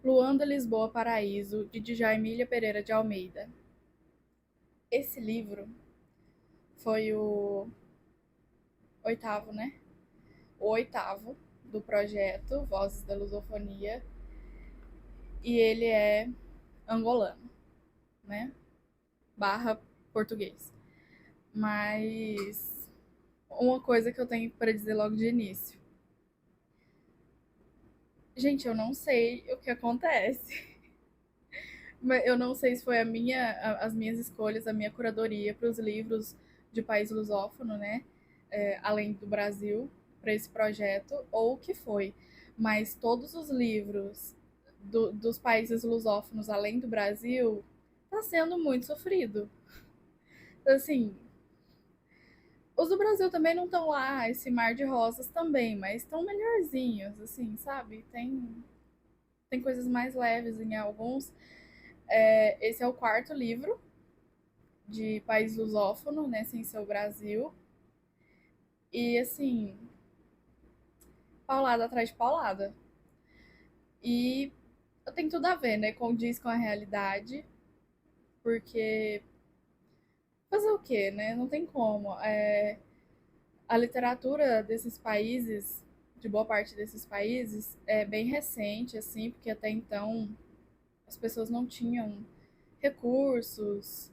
Luanda, Lisboa, Paraíso, de Djaimília Pereira de Almeida. Esse livro foi o oitavo, né? O oitavo do projeto Vozes da Lusofonia. E ele é angolano, né? Barra português. Mas uma coisa que eu tenho para dizer logo de início. Gente, eu não sei o que acontece. Eu não sei se foi as minhas escolhas, a minha curadoria para os livros de país lusófono, né? Além do Brasil, para esse projeto, ou o que foi. Mas todos os livros dos países lusófonos, além do Brasil, está sendo muito sofrido. Assim, os do Brasil também não estão lá, esse mar de rosas também, mas estão melhorzinhos, assim, sabe? Tem coisas mais leves em alguns. Esse é o quarto livro de país lusófono, né, sem ser o Brasil. E assim, paulada atrás de paulada. E tem tudo a ver, né, condiz com a realidade, porque fazer o quê, né? Não tem como. A literatura desses países, de boa parte desses países, é bem recente, assim, porque até então as pessoas não tinham recursos,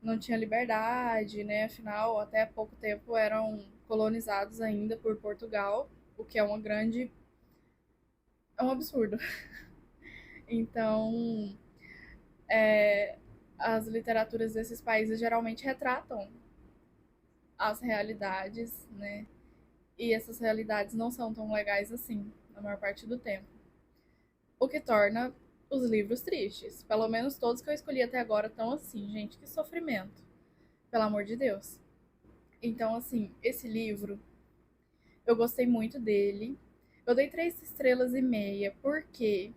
não tinha liberdade, né? Afinal, até há pouco tempo eram colonizados ainda por Portugal, o que é é um absurdo. Então, as literaturas desses países geralmente retratam as realidades, né? E essas realidades não são tão legais assim, na maior parte do tempo. O que torna os livros tristes. Pelo menos todos que eu escolhi até agora estão assim, gente, que sofrimento. Pelo amor de Deus. Então, assim, esse livro, eu gostei muito dele. Eu dei 3 estrelas e meia, porque,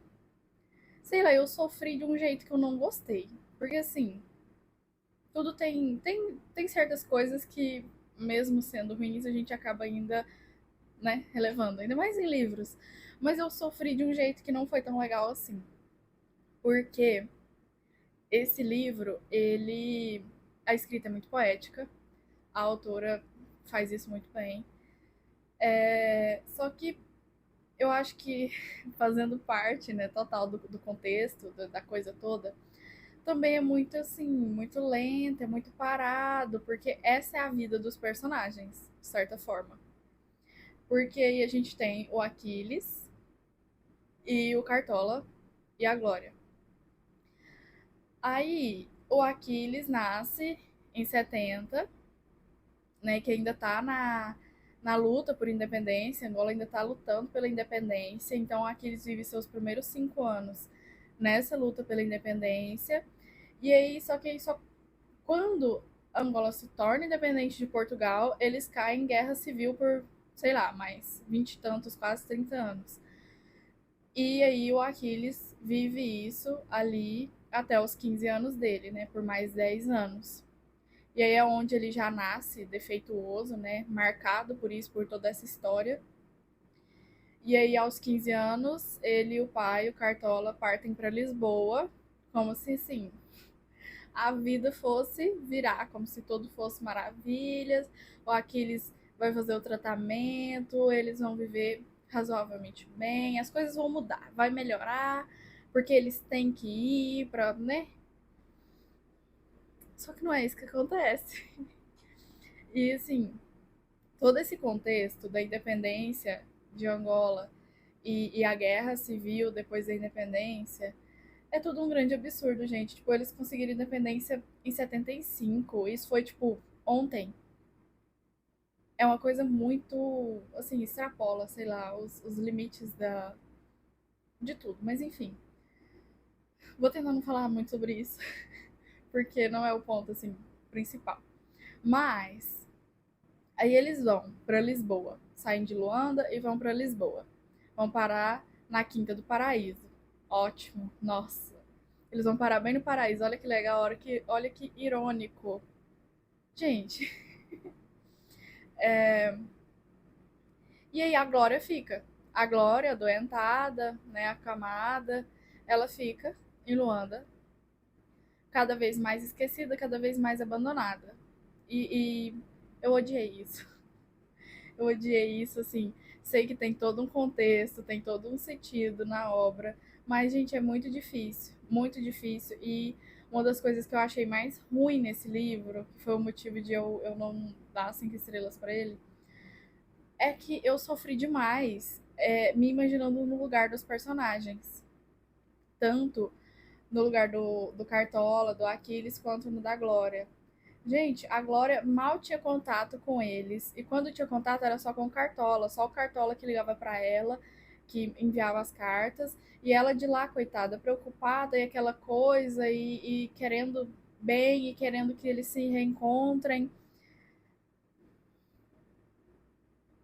sei lá, eu sofri de um jeito que eu não gostei. Porque, assim, tudo tem certas coisas que, mesmo sendo ruins, a gente acaba ainda, né, relevando. Ainda mais em livros. Mas eu sofri de um jeito que não foi tão legal assim. Porque esse livro, ele. A escrita é muito poética. A autora faz isso muito bem. Só que eu acho que fazendo parte, né, total do contexto, da coisa toda, também é muito assim, muito lento, é muito parado, porque essa é a vida dos personagens, de certa forma. Porque aí a gente tem o Aquiles e o Cartola e a Glória. Aí o Aquiles nasce em 70, né, que ainda tá na luta por independência, Angola ainda está lutando pela independência, então aqui eles vivem seus primeiros 5 anos nessa luta pela independência, e aí só quando Angola se torna independente de Portugal, eles caem em guerra civil por, sei lá, mais 20 e tantos, quase 30 anos. E aí o Aquiles vive isso ali até os 15 anos dele, né, por mais 10 anos. E aí é onde ele já nasce defeituoso, né? Marcado por isso, por toda essa história. E aí, aos 15 anos, ele e o pai, o Cartola, partem para Lisboa, como se, sim, a vida fosse virar, como se tudo fosse maravilhas. O Aquiles vai fazer o tratamento, eles vão viver razoavelmente bem, as coisas vão mudar, vai melhorar, porque eles têm que ir para, né? Só que não é isso que acontece. E assim, todo esse contexto da independência de Angola e a guerra civil depois da independência é tudo um grande absurdo, gente. Tipo, eles conseguiram independência em 75. Isso foi, tipo, ontem. É uma coisa muito, assim, extrapola, sei lá, os limites de tudo. Mas, enfim, vou tentar não falar muito sobre isso, porque não é o ponto, assim, principal. Mas, aí eles vão para Lisboa. Saem de Luanda e vão para Lisboa. Vão parar na Quinta do Paraíso. Ótimo, nossa. Eles vão parar bem no paraíso. Olha que legal, olha que irônico. Gente, e aí a Glória fica. A Glória, adoentada, né, acamada, ela fica em Luanda, cada vez mais esquecida, cada vez mais abandonada. E eu odiei isso. Eu odiei isso, assim. Sei que tem todo um contexto, tem todo um sentido na obra, mas, gente, é muito difícil, muito difícil. E uma das coisas que eu achei mais ruim nesse livro, que foi o motivo de eu não dar 5 estrelas para ele, é que eu sofri demais me imaginando no lugar dos personagens. Tanto no lugar do Cartola, do Aquiles, quanto no da Glória. Gente, a Glória mal tinha contato com eles. E quando tinha contato era só com o Cartola. Só o Cartola que ligava para ela, que enviava as cartas. E ela de lá, coitada, preocupada e aquela coisa, e querendo bem, e querendo que eles se reencontrem.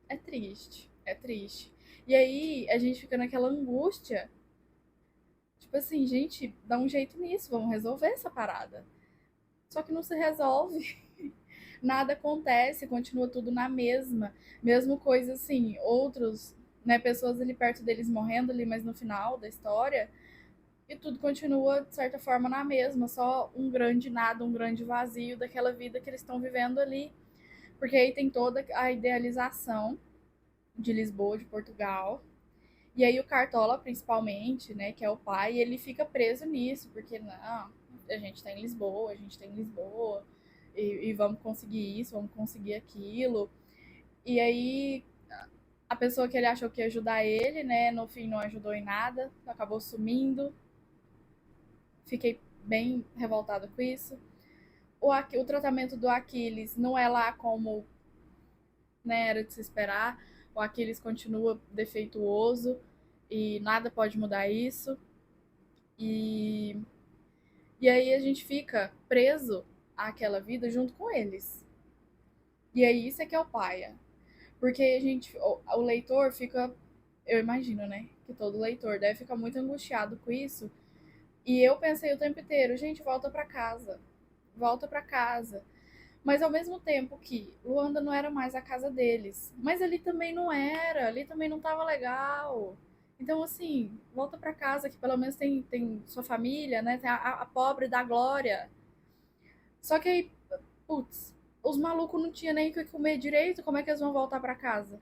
É triste, é triste. E aí a gente fica naquela angústia. Tipo assim, gente, dá um jeito nisso, vamos resolver essa parada. Só que não se resolve. Nada acontece, continua tudo na mesma. Mesmo coisa assim, outros, né, pessoas ali perto deles morrendo ali, mas no final da história, e tudo continua, de certa forma, na mesma, só um grande nada, um grande vazio daquela vida que eles estão vivendo ali. Porque aí tem toda a idealização de Lisboa, de Portugal. E aí o Cartola, principalmente, né, que é o pai, ele fica preso nisso, porque não, a gente tá em Lisboa, a gente tá em Lisboa, e vamos conseguir isso, vamos conseguir aquilo. E aí a pessoa que ele achou que ia ajudar ele, né, no fim não ajudou em nada, acabou sumindo. Fiquei bem revoltada com isso. O tratamento do Aquiles não é lá como, né, era de se esperar. O Aquiles continua defeituoso e nada pode mudar isso. E, e aí a gente fica preso àquela vida junto com eles. E aí isso é que é o paia. Porque a gente, o leitor fica, eu imagino, né? Que todo leitor deve ficar muito angustiado com isso. E eu pensei o tempo inteiro, gente, volta pra casa. Volta pra casa. Mas ao mesmo tempo que Luanda não era mais a casa deles. Mas ali também não era, ali também não tava legal. Então, assim, volta pra casa, que pelo menos tem sua família, né? Tem a pobre da Glória. Só que aí, putz, os malucos não tinham nem o que comer direito, como é que eles vão voltar pra casa?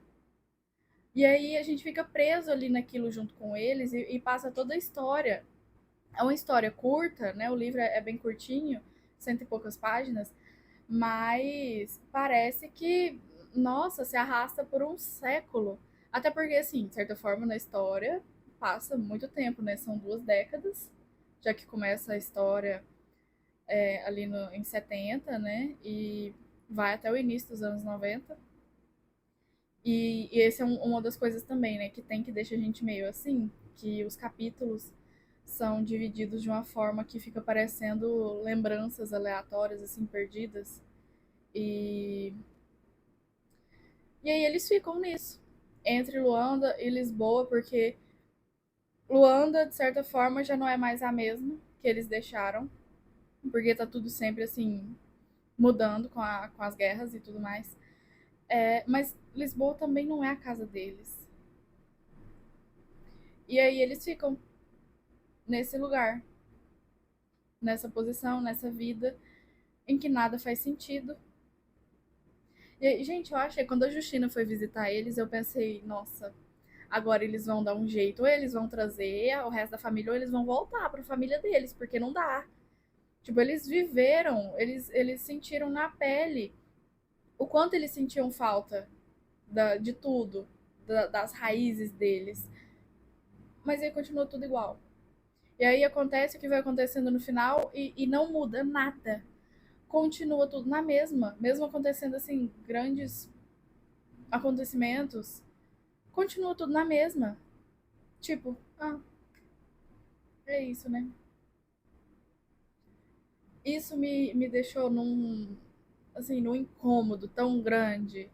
E aí a gente fica preso ali naquilo junto com eles e passa toda a história. É uma história curta, né? O livro é bem curtinho, 100 e poucas páginas, mas parece que, nossa, se arrasta por um século. Até porque, assim, de certa forma, na história passa muito tempo, né? São 2 décadas, já que começa a história ali em 70, né? E vai até o início dos anos 90. E esse é uma das coisas também, né? Que tem que deixa a gente meio assim, que os capítulos são divididos de uma forma que fica parecendo lembranças aleatórias, assim, perdidas. E E aí eles ficam nisso, entre Luanda e Lisboa, porque Luanda, de certa forma, já não é mais a mesma que eles deixaram, porque tá tudo sempre assim, mudando com as guerras e tudo mais. Mas Lisboa também não é a casa deles. E aí eles ficam nesse lugar, nessa posição, nessa vida, em que nada faz sentido. E, gente, eu achei, quando a Justina foi visitar eles, eu pensei, nossa, agora eles vão dar um jeito, ou eles vão trazer o resto da família, ou eles vão voltar para a família deles, porque não dá. Tipo, eles viveram, eles sentiram na pele o quanto eles sentiam falta de tudo, das raízes deles. Mas aí continua tudo igual. E aí acontece o que vai acontecendo no final e não muda nada. Continua tudo na mesma. Mesmo acontecendo assim, grandes acontecimentos, continua tudo na mesma. Tipo, é isso, né? Isso me deixou num incômodo tão grande.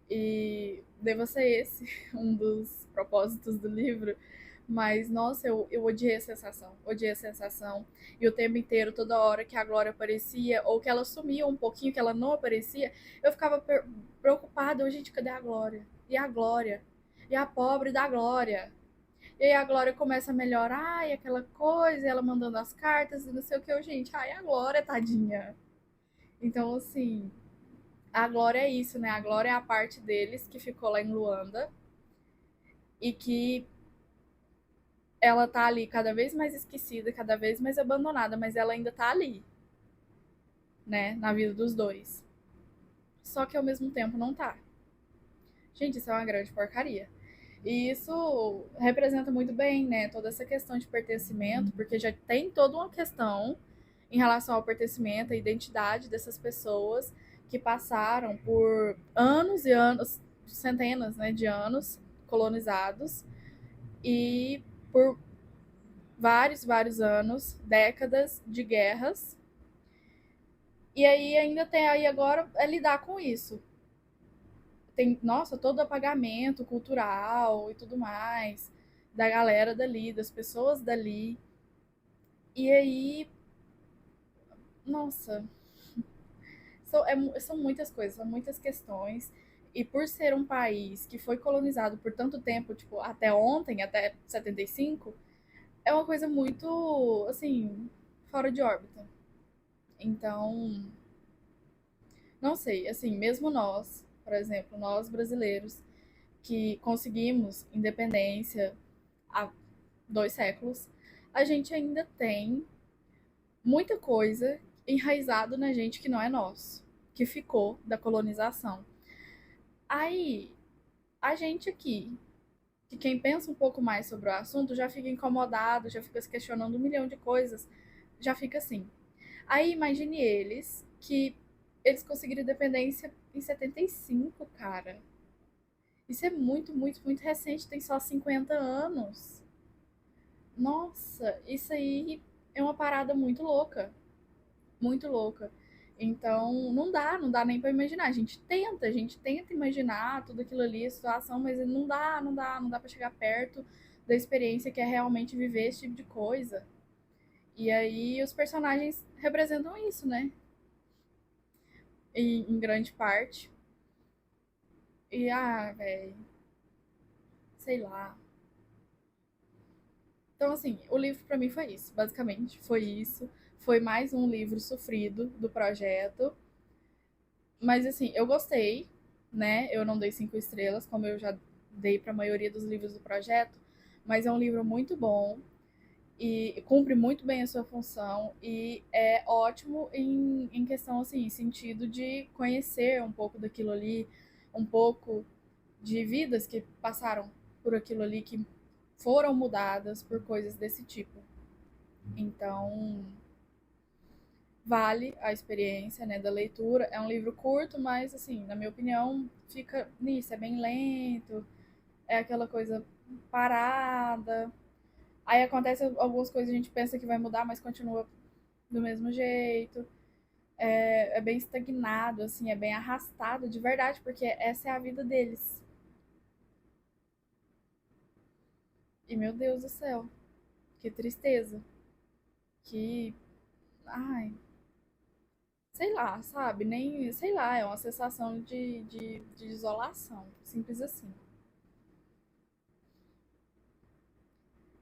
E deva ser esse um dos propósitos do livro. Mas, nossa, eu odiei a sensação. Odiei a sensação. E o tempo inteiro, toda hora que a Glória aparecia, ou que ela sumia um pouquinho, que ela não aparecia, eu ficava preocupada. Gente, cadê a Glória? E a Glória? E a pobre da Glória? E aí a Glória começa a melhorar, e aquela coisa, e ela mandando as cartas, e não sei o que, eu, gente, ai, a Glória, tadinha. Então, assim, a Glória é isso, né? A Glória é a parte deles que ficou lá em Luanda, e que ela tá ali cada vez mais esquecida, cada vez mais abandonada, mas ela ainda tá ali, né, na vida dos dois. Só que ao mesmo tempo não tá. Gente, isso é uma grande porcaria. E isso representa muito bem, né, toda essa questão de pertencimento, porque já tem toda uma questão em relação ao pertencimento, à identidade dessas pessoas que passaram por anos e anos, centenas, né, de anos colonizados e por vários anos, décadas de guerras. E aí ainda tem aí agora é lidar com isso. Tem, nossa, todo apagamento cultural e tudo mais da galera dali, das pessoas dali. E aí, nossa, são muitas coisas, são muitas questões. E por ser um país que foi colonizado por tanto tempo, tipo, até ontem, até 75, é uma coisa muito, assim, fora de órbita. Então, não sei, assim, mesmo nós, por exemplo, nós brasileiros, que conseguimos independência há 2 séculos, a gente ainda tem muita coisa enraizado na gente que não é nosso, que ficou da colonização. Aí, a gente aqui, que quem pensa um pouco mais sobre o assunto, já fica incomodado, já fica se questionando um milhão de coisas, já fica assim. Aí, imagine eles, que eles conseguiram independência em 75, cara. Isso é muito recente, tem só 50 anos. Nossa, isso aí é uma parada muito louca, muito louca. Então, não dá nem pra imaginar. A gente tenta imaginar tudo aquilo ali, a situação, mas não dá para chegar perto da experiência que é realmente viver esse tipo de coisa. E aí os personagens representam isso, né? Em grande parte. E velho, sei lá. Então, assim, o livro pra mim foi isso, basicamente. Foi isso. Foi mais um livro sofrido do projeto. Mas, assim, eu gostei, né? Eu não dei 5 estrelas, como eu já dei pra maioria dos livros do projeto. Mas é um livro muito bom e cumpre muito bem a sua função e é ótimo em questão, assim, sentido de conhecer um pouco daquilo ali, um pouco de vidas que passaram por aquilo ali, que foram mudadas por coisas desse tipo. Então, vale a experiência, né, da leitura. É um livro curto, mas, assim, na minha opinião, fica nisso. É bem lento, é aquela coisa parada. Aí acontece algumas coisas, a gente pensa que vai mudar, mas continua do mesmo jeito. É bem estagnado, assim, é bem arrastado de verdade, porque essa é a vida deles. E, meu Deus do céu, que tristeza. Que, ai, sei lá, sabe? Nem, sei lá, é uma sensação de isolação, simples assim.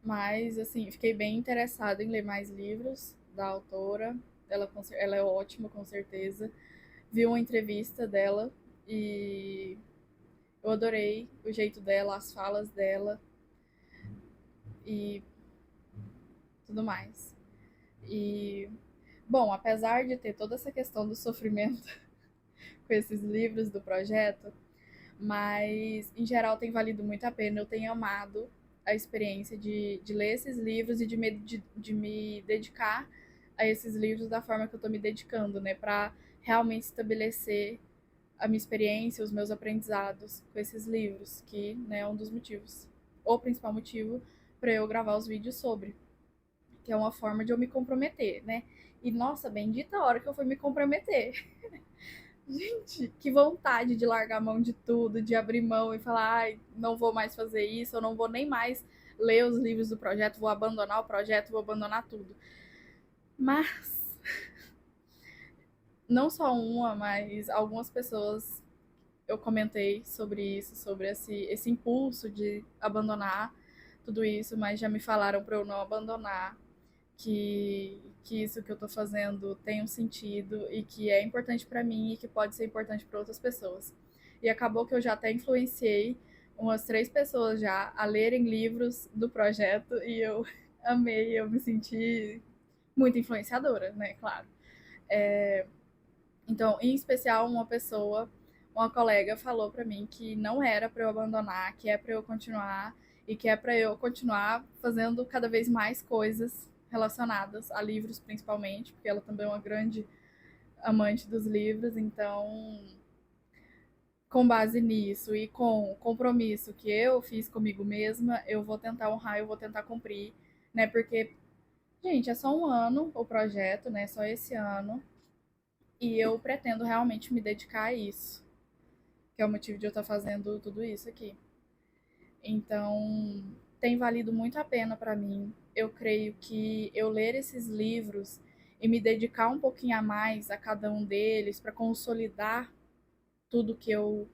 Mas, assim, fiquei bem interessada em ler mais livros da autora. Ela é ótima, com certeza. Vi uma entrevista dela e eu adorei o jeito dela, as falas dela e tudo mais. E, bom, apesar de ter toda essa questão do sofrimento com esses livros do projeto, mas em geral tem valido muito a pena. Eu tenho amado a experiência de ler esses livros e de me dedicar a esses livros da forma que eu estou me dedicando, né? Para realmente estabelecer a minha experiência, os meus aprendizados com esses livros, que né, é um dos motivos, o principal motivo para eu gravar os vídeos sobre, que é uma forma de eu me comprometer, né? E nossa, bendita hora que eu fui me comprometer. Gente, que vontade de largar a mão de tudo, de abrir mão e falar, ai, não vou mais fazer isso, eu não vou nem mais ler os livros do projeto, vou abandonar o projeto, vou abandonar tudo. Mas não só uma, mas algumas pessoas eu comentei sobre isso, sobre esse impulso de abandonar, tudo isso, mas já me falaram para eu não abandonar, que isso que eu tô fazendo tem um sentido e que é importante para mim e que pode ser importante para outras pessoas. E acabou que eu já até influenciei umas 3 pessoas já a lerem livros do projeto e eu amei, eu me senti muito influenciadora, né? Claro. Então, em especial, uma colega falou para mim que não era para eu abandonar, que é para eu continuar e que é para eu continuar fazendo cada vez mais coisas relacionadas a livros, principalmente, porque ela também é uma grande amante dos livros. Então, com base nisso e com o compromisso que eu fiz comigo mesma, eu vou tentar honrar, eu vou tentar cumprir, né? Porque, gente, é só um ano o projeto, né? Só esse ano. E eu pretendo realmente me dedicar a isso, que é o motivo de eu estar fazendo tudo isso aqui. Então, tem valido muito a pena para mim. Eu creio que eu ler esses livros e me dedicar um pouquinho a mais a cada um deles para consolidar tudo que eu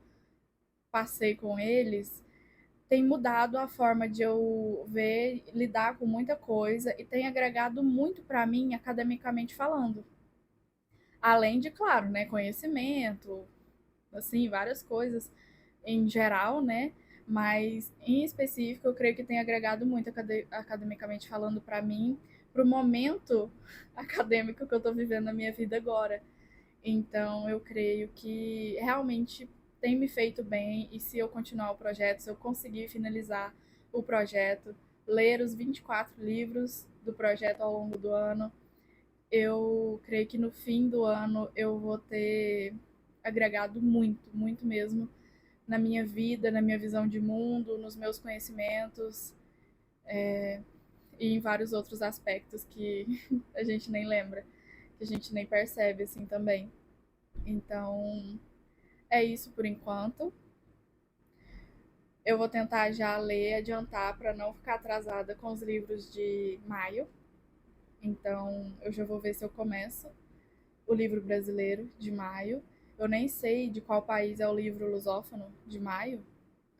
passei com eles tem mudado a forma de eu ver, lidar com muita coisa e tem agregado muito para mim academicamente falando. Além de, claro, né, conhecimento, assim, várias coisas em geral, né? Mas em específico, eu creio que tem agregado muito academicamente falando para mim, para o momento acadêmico que eu estou vivendo na minha vida agora. Então, eu creio que realmente tem me feito bem e se eu continuar o projeto, se eu conseguir finalizar o projeto, ler os 24 livros do projeto ao longo do ano, eu creio que no fim do ano eu vou ter agregado muito, muito mesmo na minha vida, na minha visão de mundo, nos meus conhecimentos e em vários outros aspectos que a gente nem lembra, que a gente nem percebe assim também. Então, é isso por enquanto. Eu vou tentar já ler, adiantar para não ficar atrasada com os livros de maio. Então, eu já vou ver se eu começo o livro brasileiro de maio. Eu nem sei de qual país é o livro lusófono de maio.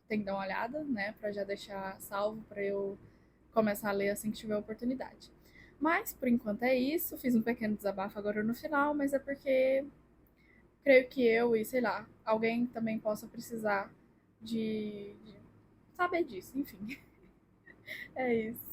Tem que dar uma olhada, né, para já deixar salvo para eu começar a ler assim que tiver oportunidade. Mas por enquanto é isso. Fiz um pequeno desabafo agora no final, mas é porque creio que eu e sei lá, alguém também possa precisar de saber disso. Enfim, é isso.